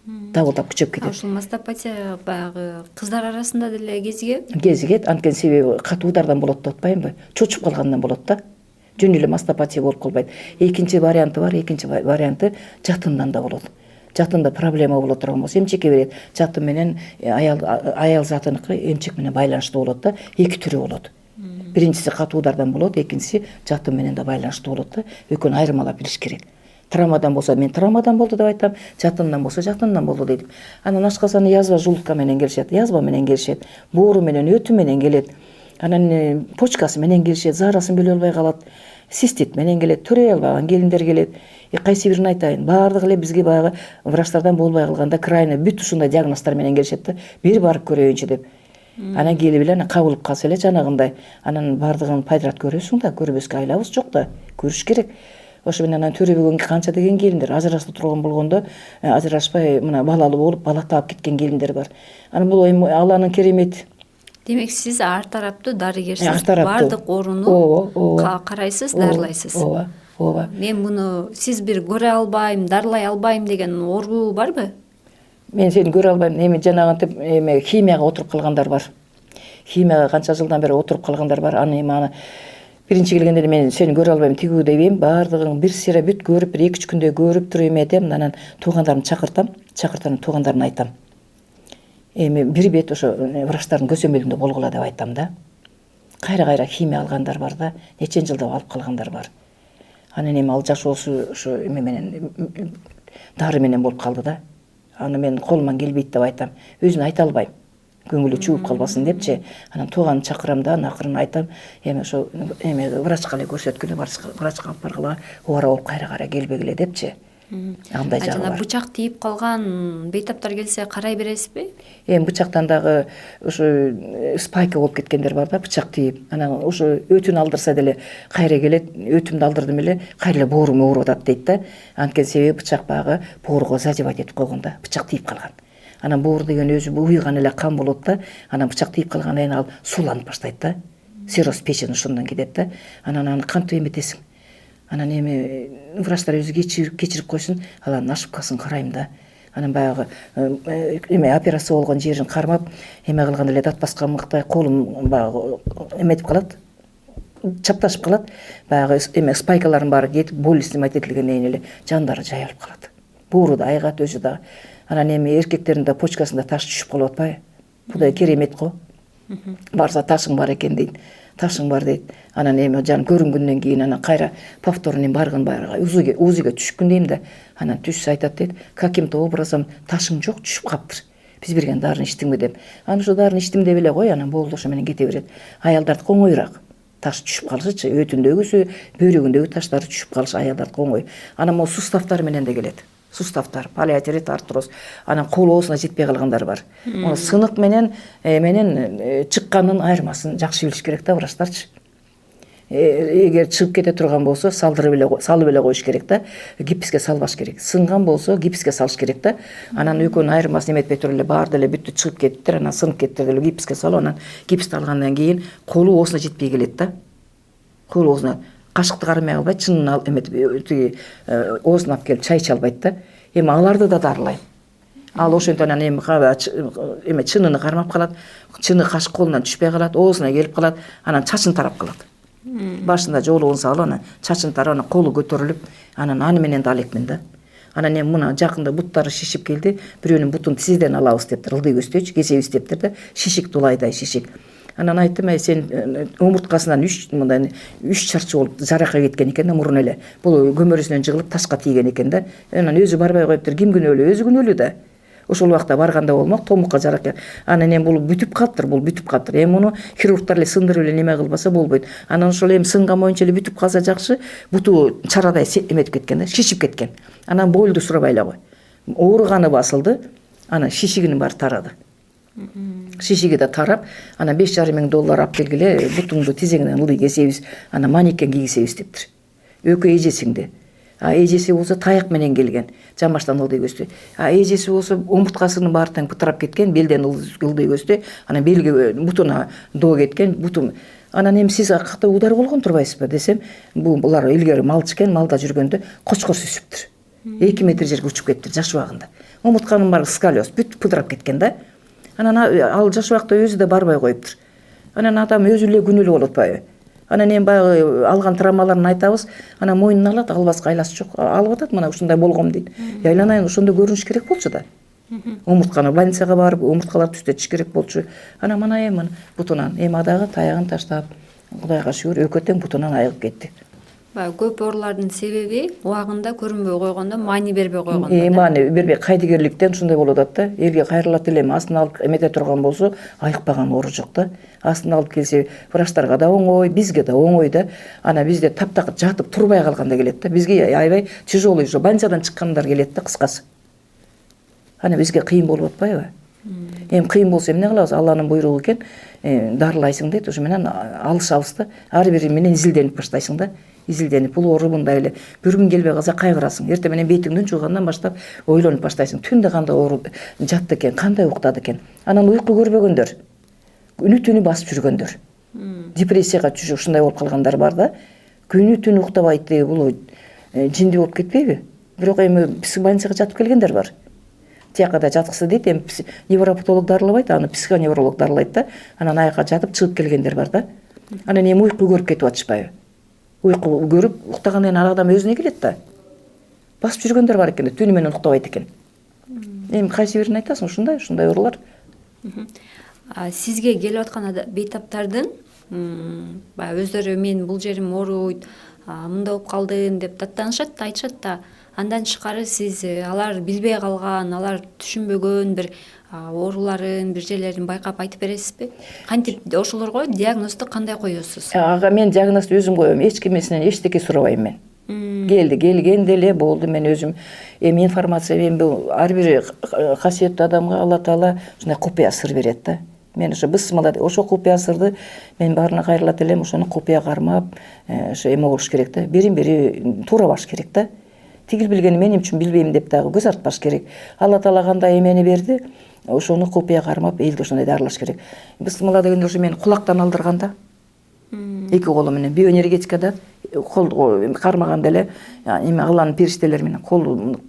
Дабылдап күчөп кетет. Ушул мастопатия баягы кыздар арасында деле кезигет, анткени себеби катуу удардан болот деп атпаймынбы? Чочуп калгандан болот да. Жөн эле мастопатия болуп калбайт. Экинчи варианты бар, жатындан да болот. Жатында проблема боло турган болсо эмчекке берет. Жатын менен аял затыныкы эмчек менен байланыштуу болот да. 2 түрү болот. Биринчиси катуу удардан болот, экинчиси жатын менен да байланыштуу болот да. Экөөнү айырмалап билиш керек. Травмадан болсо мен травмадан болду деп айтам, жатындан болсо жатындан болду дейт. Анан ашказаны язва желудка менен келишет, боору менен, өтү менен келет. Анан почкасы менен келишет, заарасын бөлө албай калат, цистит менен келет, төрөй албаган келиндер келет. Кайсы бирин айтайын, баардыгы эле бизге баягы врачтардан болбой калганда крайне бүт ушундай диагноздар менен келишет да. Бир барып көрөйүнчү деп. Анан келип эле кабылып калса эле жанагындай, анан баардыгын пайдалап көрөсүң да, көрбөскө айлабыз жок да, көрүш керек. Ошо менен анан төрөбөгөн канча деген келиндер ажырашып турган болгондо, ажырашпай мына балалуу болуп, бала таап кеткен келиндер бар. Анан бул Алланын керемети. Демек сиз ар тараптуу дарыгерсиз, баардык ооруну карайсыз, дарылайсыз. Ооба. Мен муну сиз бир көрө албайм, дарылай албайм деген оору барбы? Мен сени көрө албайм, эми жанагынтип химияга отуруп калгандар бар. Химияга канча жылдан бери отуруп калгандар бар. Аны биринчи келгенде мен сени көрө албайм, тигүү дейбин, баардыгын бир сыйра бүт көрүп, бир 2-3 күндө көрүп туруйм этем, анан туугандарымды чакыртам, туугандарына айтам. Эми бир бет ошо врачтардын көзөмөлүндө болгула деп айтам да. Кайра химия алгандар бар да, нечен жылдап алып калгандар бар. Анан эми ал жашоосу ошо эме менен дары менен болуп калды да. Аны мен колуман келбейт деп айтам. Өзүнө айта албайм. Көңүлү чууп калбасын депчи. Анан тууганын чакырам да, акырын айтам. Эми ошо врачка эле көрсөткүлө, врачка алып баргыла, оора болуп кайра келбегиле депчи. Андай жагы бар. Бычак тийип калган бейтаптар келсе карай бересизби? Эми бычактан дагы ушу спайка болуп кеткендер бар да, бычак тийип. Анан ушу өтүн алдырса деле кайра келет, өтүмдү алдырдым эле, кайра эле боорум ооруп атат дейт да. Анткени себеби бычак багы боорго задевать этип койгон да, бычак тийип калган. Анан боор деген өзү уйган эле кан болот да. Анан бычак тийип калгандан кийин ал сууланып баштайт да. Цирроз печени ошондон кетет да. Анан аны кантип эметесиң? Анан эми врачтар өзү кечирип койсун, алардын ошибкасын карайм да. Анан баягы операция болгон жерин кармап, эме кылганда эле дат баскан мыктай колум баягы эметип калат, чапташып калат. Баягы спайкалардын баары кетип, боль снимать этилгенден кийин эле жандары жайылып калат. Боору да айыгат өзү да. Анан эми эркектердин да почкасында таш түшүп калып атпайбы? Кудай керемет го. Барса ташың бар экен дейт. Ташың бар дейт. Анан эми жан көрүнгөндөн кийин анан кайра повторный баргын УЗИге түшкүн дейм да. Анан түшсө айтат дейт, каким-то образом ташың жок, түшүп каптыр. Биз берген дарыны ичтиңби деп. Анан ошо дарыны ичтим деп эле кой, анан болду, ошо менен кете берет. Аялдардыкы оңоюраак. Таш түшүп калышычы, өтүндөгүсү, бөйрөгүндөгү таштары түшүп калышы аялдардыкы оңой. Анан могу суставтар менен да келет. Суставтар, полиартрит, артроз, анан кол оосуна жетпей калгандар бар. Мону сынык менен чыкканын айырмасын жакшы билиш керек да врачтарчы. эгер чыгып кете турган болсо салып эле коюш керек да, гипске салбаш керек. Сынган болсо гипске салыш керек да. Анан экөөнүн айырмасын эметпей туруп эле баары деле бүттү чыгып кеттиптир, анан сынып кеттир деле гипске салып, анан гипсти алгандан кийин колу оосуна жетпей келет да. Колу оосуна кашыкты кармай албайт, чынын эметип тиги оосуна алып келип чай иче албайт да. Эми аларды да дарылайм. Ал ошентип анан эме чыныны кармап калат, чыны кашык колунан түшпөй калат, оосуна келип калат, анан чачын тарап калат. Башында жолугун салып, анан чачын тарап, анан колу көтөрүлүп, анан аны менен да ал экмин да. Анан эми мына жакында буттары шишип келди, бирөөнүн бутун тизеден алабыз дептир, ылдый көздөчү, кесебиз дептир да, шишик дулайдай шишик. Анан айттым, сен омурткасынан 3 чарчы болуп жарака кеткен экен да, мурун эле. Бул көмөрүсүнөн жыгылып ташка тийген экен да. Анан өзү барбай коюптур, ким күнөөлүү, өзү күнөөлүү да. Ошол убакта барганда болмок, томукка жарака. Анан эми бул бүтүп калыптыр, Эми муну хирургтар эле сындырып эле неме кылбаса болбойт. Анан ошол эми сынган боюнча эле бүтүп калса жакшы, буту чарадай эметип кеткен да, шишип кеткен. Анан бойлду сурабай эле кой. Ооруганы басылды, анан шишигинин баары тарады. Шишиги да тарап, анан $5,500 алып келгиле, бутуңду тизегинен ылдый кесебиз, анан манекен кийгизебиз дептир. Өкө эжесиңди. Эжеси болсо таяк менен келген, жамбаштан ылдый көздө. Эжеси болсо омурткасынын баары тең бытырап кеткен, белден ылдый көздө, анан белге бутуна доо кеткен, бутум. Анан эми сиз какта удар болгон турбайсызбы десем, булар илгери малчы экен, малда жүргөндө кочкор сүзүптүр. 2 метр жерге учуп кеттир жаш убагында. Омуртканын баары сколиоз, бүт пыдырап кеткен да. Анан ал жаш убакта өзү да барбай коюптур. Анан адам өзү эле күнөөлүү болуп атпайбы? Анан эми баягы алган травмаларын айтабыз, анан мойнуна алат, албаска айласы жок. Алып атат, мына ушундай болгом дейт. Айланайын, ошондо көрүнүш керек болчу да. Омуртканы больницага барып, омурткалар түзөтүш керек болчу. Анан мына эми бутунан, эми адагы таягын таштап, Кудайга шүгүр, өкө тең бутунан айыгып кетти. Баягы көп оорулардын себеби убагында көрүнбөй койгондо, маани бербей койгондо. Маани бербей, кайдыгерликтен ушундай болуп атат да. Элге кайрылат эле, астына алып эмете турган болсо, айыкпаган оору жок да. Астына алып келсе, врачтарга да оңой, бизге да оңой да. Ана бизде таптак жатып турбай калганда келет да. Бизге аябай тяжелый, больницадан чыккандар келет да, кыскасы. Ана бизге кыйын болуп атпайбы? Эми кыйын болсо эмне кылабыз? Алланын буйругу экен, дарылайсың дейт, ошо менен алышабыз да. Ар бири менен изилденип баштайсың да. Изилденип, бул оору мындай эле. Бир күн келбей калса кайгырасың. Эртең менен бетиңдин жуугандан баштап ойлонуп баштайсың. Түндө кандай оору жатты экен, кандай уктады экен. Анан уйку көрбөгөндөр, күнү-түнү басып жүргөндөр, депрессияга түшүп ушундай болуп калгандар бар да. Күнү-түнү уктабайт, бул жинди болуп кетпейби? Бирок эми больницага жатып келгендер бар. Тияка да жаткысы дейт, эми невропатолог дарылабайт, аны психоневролог дарылайт да. Анан аяка жатып чыгып келгендер бар да. Анан эми уйку көрүп кетип атышпайбы? Уйку көрүп уктагандан кийин ар адам өзүнө келет да. Басып жүргөндөр бар экен, түнү менен уктабайт экен. Эми кайсы бирин айтасың, ушундай оорулар. Сизге келип аткан бейтаптардын баягы өздөрү мен бул жерим ооруйт, мындай болуп калдым деп даттанышат, айтышат да. Андан тышкары сиз алар билбей калган, алар түшүнбөгөн бир ооруларын, бир жерлерин байкап айтып бересизби? Кантип ошолорго диагнозду кандай коесуз? Ага, мен диагнозду өзүм коем, эч кимесинен эчтеке сурабайм мен. Келгенде эле болду, мен өзүм эми информация, эми бул ар бир касиеттүү адамга Алла Таала ушундай купуя сыр берет да. Мен ошо бысмыла ошо купуя сырды мен баарына кайрылат элем, ошону купуя кармап, ошо эме болуш керек да. Бирин-бири туурабаш керек да. Тигил билгени менин үчүн билбейм деп дагы көз артпаш керек. Алла Таала кандай эмени берди, ошону купуя кармап, элди ошондой дарылаш керек. Бысмыла дегенде ошо мени кулактан алдырганда, эки колу менен биоэнергетикада колду кармаганда эле, эме Алланын периштелери менен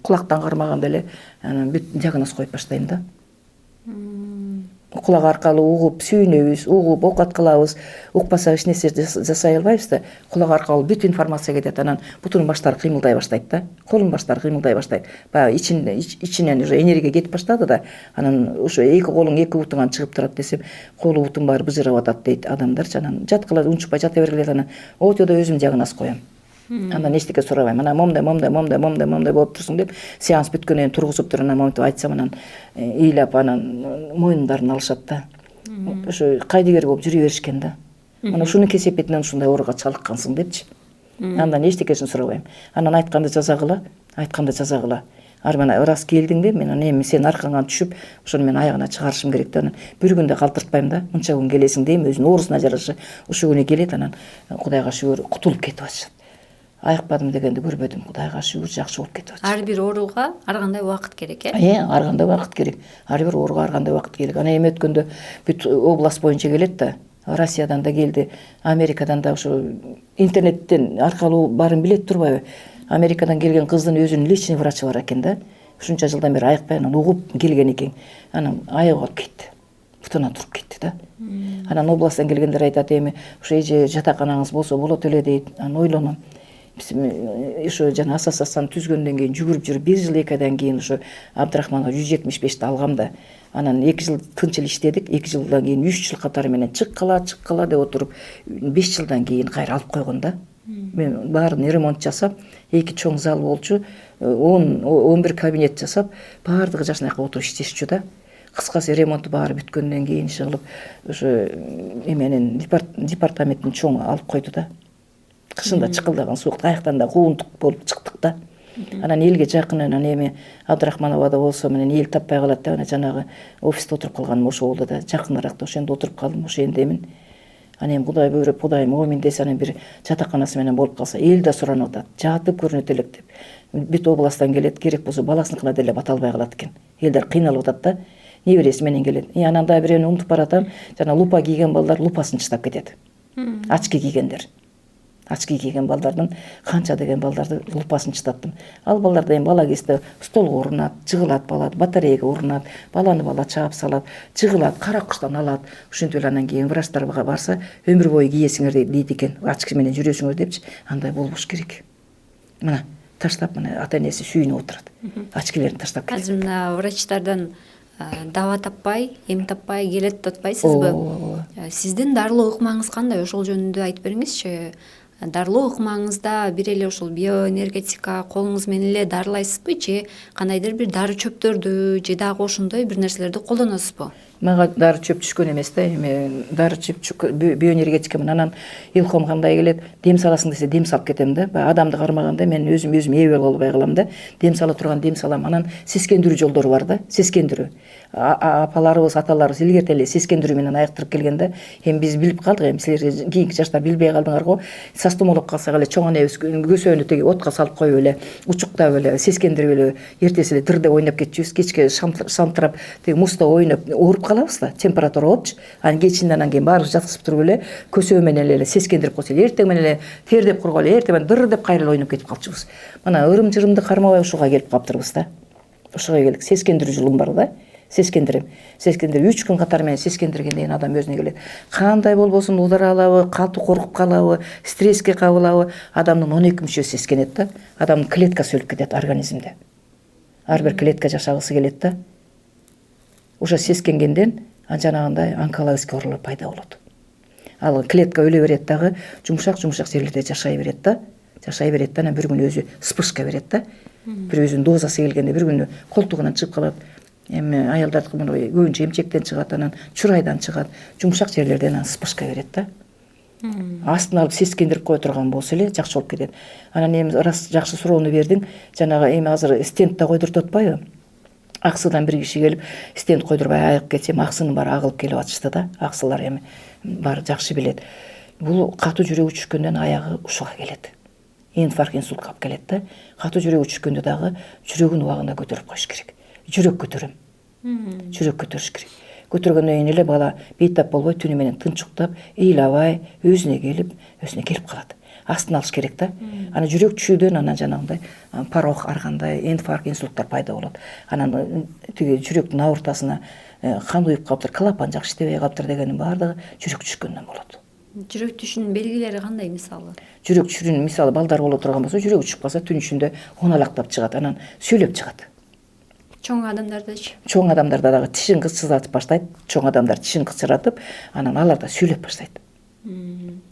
кулактан кармаганда эле бүт диагноз коюп баштайм да. Кулак аркылуу угуп сүйүнөбүз, угуп оокат кылабыз, укпасак эч нерсе жасай албайбыз да. Кулак аркылуу бүт информация кетет, анан бутунун баштары кыймылдай баштайт да. Колдун баштары кыймылдай баштайт. Баягы ичинен уже энергия кетип баштады да. Анан ошо эки колуң эки бутуңан чыгып турат десем, колу бутум баары быжырап атат дейт адамдарчы. Анан жаткыла унчукпай жата бергиле, анан ОТОдо өзүм диагноз коем. Андан эчтеке сурабайм. Анан момдай болуп турсуң деп, сеанс бүткөндөн кийин тургузуп туруп, анан моментип айтсам, анан ыйлап, анан мойнундарын алышат да. Ошо кайдыгер болуп жүрө беришкен да. Анан ушунун кесепетинен ушундай ооруга чалыккансың депчи. Андан эчтекесин сурабайм. Анан айтканды жазагыла. Армана ырас келдиң де, мен эми сен аркаңан түшүп, ошону мен аягына чыгарышым керек да. Анан бир күндө калтыртпайм да. Мынча күн келесиң дейм, өзүнүн оорусуна жараша. Ошо күнү келет, анан Кудайга шүгүр кутулуп кетип атышат. Айыкпадым дегенди көрбөдүм. Кудайга шүгүр жакшы болуп кетип атышат. Ар бир ооруга ар кандай убакыт керек, Ар кандай убакыт керек. Ар бир ооруга ар кандай убакыт керек. Анан эми өткөндө бүт область боюнча келет да. Россиядан да келди, Америкадан да, ошо интернеттен аркылуу баарын билет турбайбы? Америкадан келген кыздын өзүнүн личный врачы бар экен да. Ушунча жылдан бери айыкпай анан угуп келген экен. Анан айыгып алып кетти. Бутунан туруп кетти да. Анан областтан келгендер айтат, эми ошо эже жатаканаңыз болсо болот эле дейт. Анан ойлоном. Ошо жана ассоциацияны түзгөндөн кийин жүгүрүп жүрүп 1 жыл 2 айдан кийин ошо Абдрахманга 175ти алгам да. Анан 2 жыл тынч эле иштедик. 2 жылдан кийин 3 жыл катары менен чыккыла деп отуруп 5 жылдан кийин кайра алып койгон да. Мен баарын ремонт жасап, 2 чоң зал болчу, 10-11 кабинет жасап, баардыгы жашынакы отуруп иштешчү да. Кыскасы ремонту баары бүткөндөн кийин иши кылып ошо эменин департаменттин чоңу алып койду да. Кышында чыкылдаган суукта аяктан да куундук болуп чыктык да. Анан элге жакын, анан эми Абдрахмановада болсо менен эл таппай калат да. Анан жанагы офиста отуруп калганым ошо болду да. Жакыныракта ошондо отуруп калдым, ошондемин. Анан эми Кудай буйруп, Кудайым оомин десе, анан бир жатаканасы менен болуп калса, эл да суранып атат. Жатып көрүнөт элек деп. Бүт областтан келет, керек болсо баласыныкына деле бата албай калат экен. Элдер кыйналып атат да. Небереси менен келет. Анан да бирөөнү унутуп баратам. Жана лупа кийген балдар лупасын чыдап кетет. Очки кийгендер. Очки кийген балдардын канча деген балдарды лупасын чыдаттым. Ал балдарда эми бала кезде столго урунат, жыгылат бала, батарейга урунат, баланы бала чаап салат, жыгылат, кара куштан алат. Ошентип эле анан кийин врачтарга барса, өмүр бою кийесиңер дейт экен. Очки менен жүрөсүңөр депчи. Андай болбош керек. Мына таштап, мына ата энеси сүйүнүп отурат. Очкилерин таштап кетет. Азыр мына врачтардан даба таппай, эм таппай келет деп атпайсызбы? Сиздин дарылоо ыкмаңыз кандай? Ошол жөнүндө айтып бериңизчи. Дарылоо ыкмаңызда бир эле ошол биоэнергетика колуңуз менен эле дарылайсызбы же кандайдыр бир дары чөптөрдү же дагы ошондой бир нерселерди колдоносузбу? Мага дары чөп түшкөн эмес да. Эми дары чөп биоэнергетика менен анан илхом кандай келет, дем саласың десе дем салып кетем да. Адамды кармаганда мен өзүм ээ болбой калам да. Дем сала турган дем салам. Анан сескендирүү жолдору бар да. Сескендирүү. Апаларыбыз, аталарыбыз илгерте эле сескендирүү менен айыктырып келген да. Эми биз билип калдык, эми силер кийинки жаштар билбей калдыңар го. Састумолоп калсак эле чоң энебиз көсөнү теги отко салып коюп эле, учуктап эле, сескендирип эле, эртеси эле дырде ойноп кетчүбүз. Кечке шамтырап теги музда ойноп ооруп калабыз да, температура болупчу. Анан кечинен анан кийин баарыбыз жаткызып туруп эле көсөө менен эле сескендирип койсо, эртең менен эле тердеп кургалы, эртең менен дыр деп кайра ойноп кетип калчубуз. Мына ырым-жырымды кармабай ушуга келип калыптырбыз да. Ушуга келдик. Сескендирүү жылым бар да. Сескендирем. 3 күн катары менен сескендиргенден кийин адам өзүнө келет. Кандай болбосун удара алабы, катуу коркуп калабы, стресске кабылабы, адамдын 12 мүчөсү сескенет да. Адамдын клеткасы өлүп кетет организмде. Ар бир клетка жашагысы келет да. Ошо сескенгенден жанагындай онкологический оорулар пайда болот. Ал клетка өлө берет дагы, жумшак жерлерде жашай берет да. Анан бир күн өзү вспышка берет да. Бир өзүнүн дозасы келгенде бир күнү колтугунан чыгып калат. Эми аялдардыкы мындай көбүнчө эмчектен чыгат, анан чурайдан чыгат, жумшак жерлерден анан вспышка берет да. Астын алып сескендирип кое турган болсо эле жакшы болуп кетет. Анан эми рас жакшы суроону бердиң. Жанагы эми азыр стенд да койдуртуп атпайбы? Аксыдан бир киши келип стенд койдурбай айыгып кетсем, аксынын баары агылып келип атышты да. Аксылар эми баары жакшы билет. Бул катуу жүрөгү түшкөндөн аягы ушуга келет. Инфаркт, инсультка алып келет да. Катуу жүрөгү түшкөндө дагы жүрөгүн убагында көтөрүп коюш керек. Жүрөк көтөрөм. Жүрөк көтөрүш керек. Көтөргөндөн кийин эле бала бейтап болбой түнү менен тынч уктап, ыйлабай, өзүнө келип калат. Астын алыш керек да. Анан жүрөк түшүүдөн анан жанагындай порог, ар кандай инфаркт, инсульттар пайда болот. Анан тиги жүрөктүн аортасына кан уюп калыптыр, клапан жакшы иштебей калыптыр дегенин баардыгы жүрөк түшкөндөн болот. Жүрөк түшүүнүн белгилери кандай мисалы? Жүрөк түшүүнүн мисалы балдар боло турган болсо, жүрөгү түшүп калса түн ичинде оңалактап чыгат, анан сөйлөп чыгат. Чоң адамдардачы? Чоң адамдарда дагы тишин кычыратып баштайт. Чоң адамдар тишин кычыратып, анан алар да сөйлөп баштайт.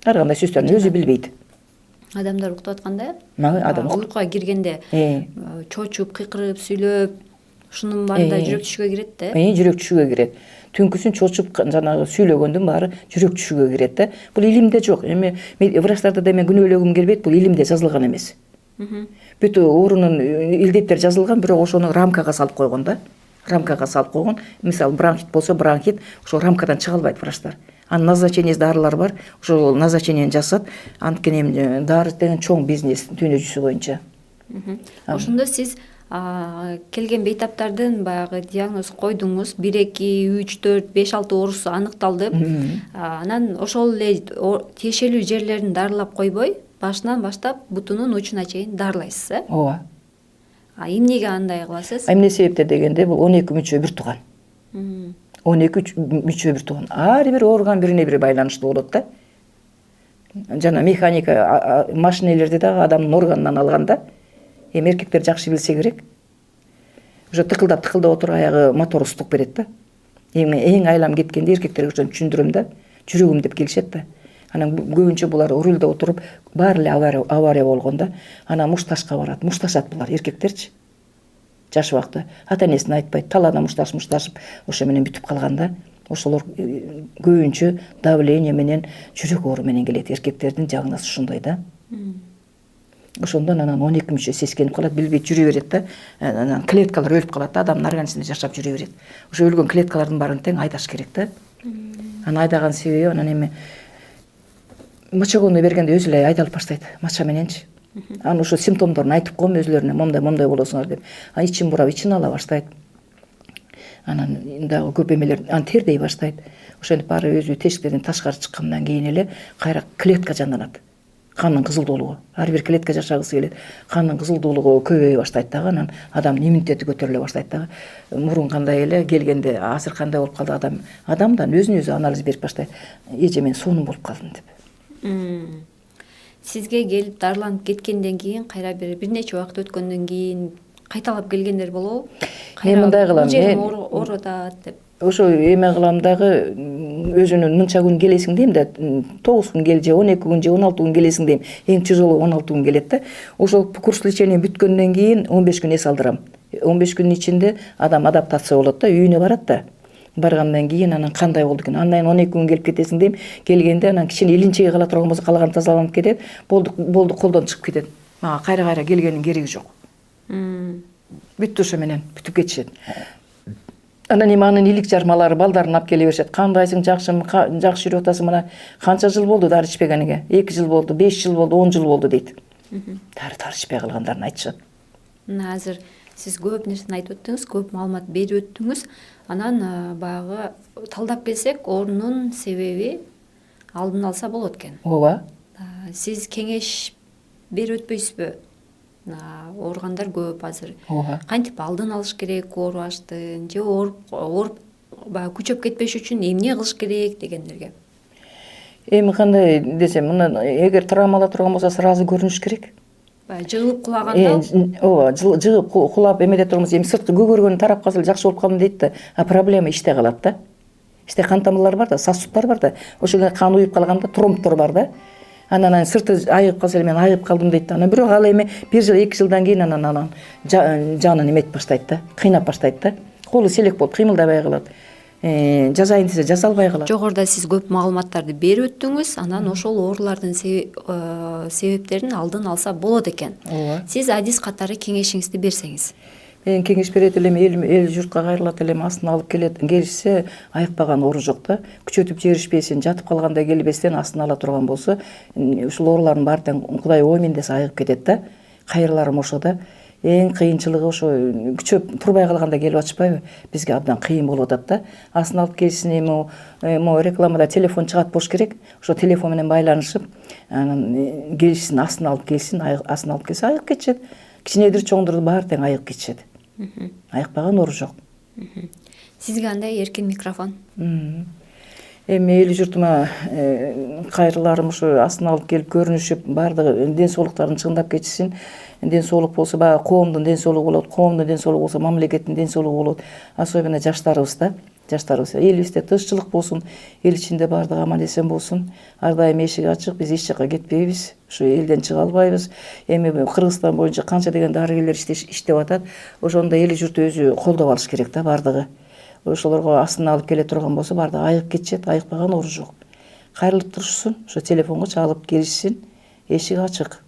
Ар кандай сөздөрүн өзү билбейт. Адамдар уктап атканда? Адам уйкуга киргенде чочуп, кыйкырып, сүйлөп, ушунун баарында жүрөк түшүүгө кирет да? Жүрөк түшүүгө кирет. Түнкүсүн чочуп, жанагы сүйлөгөндүн баары жүрөк түшүүгө кирет да. Бул илимде жок. Эми врачтарда деме күнөөлөгүм келбейт, бул илимде жазылган эмес. бүт оорунун илдеттери жазылган, бирок ошону рамкага салып койгон да. Рамкага салып койгон. Мисалы бронхит болсо, бронхит ошо рамкадан чыга албайт врачтар. Анын назначениеси дарылар бар. Ошол назначениени жасат. Анткени эми дары деген чоң бизнес дүйнө жүзү боюнча. Ошондо сиз келген бейтаптардын баягы диагноз койдуңуз, 1, 2, 3, 4, 5, 6 оорусу аныкталды. Анан ошол эле тиешелүү жерлерин дарылап койбой, башынан баштап бутунун учуна чейин дарылайсыз, э? Ооба. Эмнеге андай кыласыз? Эмне себептен дегенде, бул 12 мүчө бир тууган. 12 мүчө бир тууган. Ар бир орган бирине бири байланыштуу болот да. Жана механика машинелерди дагы адамдын органынан алганда, эми эркектер жакшы билсе керек. Ошо тыкылдап отуруп аягы мотор устук берет да. Эң айлам кеткенде эркектерге ошону түшүндүрөм да. Жүрөгүм деп келишет да. Анан көбүнчө булар рулда отуруп, баары эле авария болгондо, анан мушташка барат. Мушташат булар эркектерчи. Жаш убакта ата энесине айтпайт, талаада мушташып, ошо менен бүтүп калганда, ошолор көбүнчө давление менен, жүрөк оору менен келет. Эркектердин диагнозу ушундай да. Ошондон анан 12 мүчө сескенип калат, билбей жүрө берет да. Анан клеткалар өлүп калат да, адамдын организминде жашап жүрө берет. Ошо өлгөн клеткалардын баарын тең айдаш керек да. Анан айдаган себеби анан эми мочогонду бергенде өзү эле айдалып баштайт, мача мененчи. Анан ошо симптомдорун айтып коем өзүлөрүнө, момдай болосуңар деп. Анан ичин бурап, ичин ала баштайт. Анан дагы көп эмелер, анан тердей баштайт. Ошентип баары өзү тешиктерден ташкары чыккандан кийин эле кайра клетка жанданат. Кандын кызылдуулугу. Ар бир клетка жашагысы келет. Кандын кызылдуулугу көбөйө баштайт дагы, анан адамдын иммунитети көтөрүлө баштайт дагы. Мурун кандай эле келгенде азыр кандай болуп калды адамдан өзүнө анализ берип баштайт. Эже мен сонун болуп калдым деп. Сизге келип дарыланып кеткенден кийин кайра бир нече убакыт өткөндөн кийин кайталап келгендер болобу? Мен мындай кылам, мен оорутат деп. Ошо эме кылам дагы, өзүнүн мынча күн келесиң дейм да, 9 күн кел же 12 күн же 16 күн келесиң дейм. Эң тяжело 16 күн келет да. Ошол курс лечения бүткөндөн кийин 15 күн эс алдырам. 15 күнүн ичинде адам адаптация болот да, үйүнө барат да. Баргандан кийин анан кандай болду экен? Андан 12 күн келип кетесиң дейм. Келгенде анан кичине илинчеге кала турган болсо калаган тазаланып кетет. Болду колдон чыгып кетет. Мага кайра келгенин кереги жок. Бүттү ошо менен, бүтүп кетишет. Анан эми анын илик жармалары балдарын алып келе беришет. Кандайсың, жакшымы, жакшы жүрүп атасың, мына канча жыл болду дары ичпегениге? 2 жыл болду, 5 жыл болду, 10 жыл болду дейт. Дары ичпей калгандарын айтышат. Мына азыр сиз көп нерсени айтып өттүңүз, көп маалымат берип өттүңүз. Анан баягы талдап келсек, оорунун себеби алдын алса болот экен. Ооба. Сиз кеңеш берип өтпөйсүзбү? Ооругандар көп азыр. Кантип алдын алыш керек оору аштын, же ооруп баягы күчөп кетпеш үчүн эмне кылыш керек дегендерге? Эми кандай десем, мына эгер травмала турган болсо сразу көрүнүш керек. Жыгылып кулаганда? Ооба, жыгып кулап эмеде турганбыз, эми сырткы көгөргөн тарап калса жакшы болуп калдым дейт да. Проблема ичте калат да. Ичте кан тамырлар бар да, сосудтар бар да. Ошого кан уюп калганда тромбтор бар да. Анан сырты айыгып калса эле мен айыгып калдым дейт да. Анан бирок ал эми 1 жыл, 2 жылдан кийин анан жанын эметип баштайт да, кыйнап баштайт да. Колу селек болуп кыймылдабай калат. Жазайын десе жаза албай калат. Жогоруда сиз көп маалыматтарды берип өттүңүз, анан ошол оорулардын себептерин алдын алса болот экен. Сиз адис катары кеңешиңизди берсеңиз. Мен кеңеш берет элем, эл журтка кайрылат элем, астын алып келишсе, айыкпаган оору жок да. Күчөтүп жиберишпесин, жатып калганда келбестен астын ала турган болсо, ушул оорулардын баары тең Кудай оймен десе айыгып кетет да. Кайрыларым ошо да. Эң кыйынчылыгы ошо күчөп турбай калганда келип атышпайбы? Бизге абдан кыйын болуп атат да. Астын алып келишин эми рекламада телефон чыгат болуш керек. Ошо телефон менен байланышып, анан келишин, астын алып келсин, астын алып келсе айыгып кетишет. Кичинедир чоңдурду баары тең айыгып кетишет. Айыкпаган оору жок. Сизге андай эркин микрофон. Эми эл журтума кайрыларым ушу астын алып келип көрүнүшүп, баардыгы ден соолуктарын чыңдап кетишсин. Ден соолук болсо баягы коомдун ден соолугу болот, коомдун ден соолугу болсо мамлекеттин ден соолугу болот. Особенно жаштарыбыз да. Жаштарыбыз элибизде тынччылык болсун, эл ичинде баардыгы аман эсен болсун. Ар дайым эшик ачык, биз эч жака кетпейбиз. Ушу элден чыга албайбыз. Эми Кыргызстан боюнча канча деген дарыгерлер иштеп атат. Ошондо эл журту өзү колдоп алыш керек да баардыгы. Ошолорго астын алып келе турган болсо баардыгы айыгып кетишет, айыкпаган оору жок. Кайрылып турушсун, ошо телефонго чалып келишсин, эшик ачык.